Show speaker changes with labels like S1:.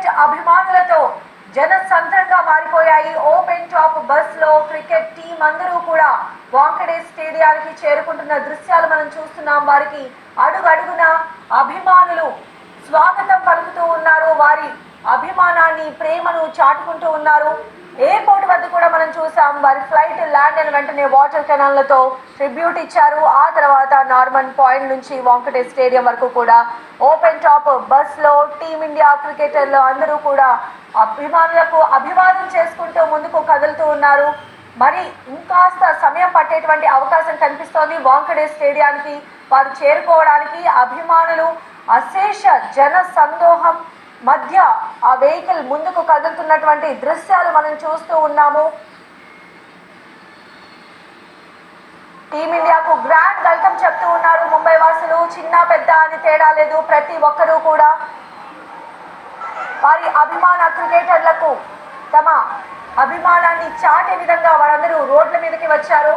S1: Cricket అభిమానులతో జనసంద్రంగా మారిపోయాయి. Open top bus లో క్రికెట్ టీం అందరూ కూడా వాంఖడే స్టేడియానికి చేరుకుంటున్న దృశ్యాలు మనం చూస్తున్నాం. వారికి అడుగడుగున అభిమానులు స్వాగతం పలుకుతూ ఉన్నారు. వారి అభిమానాన్ని ప్రేమను చాటుకుంటూ ఉన్నారు. ఎయిర్పోర్ట్ వద్ద కూడా మనం చూసాం. వారి ఫ్లైట్ ల్యాండ్ అయిన వెంటనే వాటర్ కెనాల్లతో ట్రిబ్యూట్ ఇచ్చారు. ఆ తర్వాత నార్మన్ పాయింట్ నుంచి వాంఖడే స్టేడియం వరకు కూడా ఓపెన్ టాప్ బస్ లో టీమిండియా క్రికెటర్లు అందరూ కూడా అభిమానులకు అభివాదం చేసుకుంటూ ముందుకు కదులుతూ ఉన్నారు. మరి ఇంకాస్త సమయం పట్టేటువంటి అవకాశం కనిపిస్తోంది వాంఖడే స్టేడియానికి వారు చేరుకోవడానికి. అభిమానులు అశేష జన సందోహం మధ్య ఆ వెహికల్ ముందుకు కదులుతున్నటువంటి దృశ్యాలు మనం చూస్తూ ఉన్నాము. టీమిండియాకు గ్రాండ్ వెల్కమ్ చెప్తూ ఉన్నారు ముంబై వాసులు. చిన్న పెద్ద అని తేడా లేదు, ప్రతి ఒక్కరూ కూడా వారి అభిమాన క్రికెటర్లకు తమ అభిమానాన్ని చాటే విధంగా వారందరూ రోడ్ల మీదకి వచ్చారు.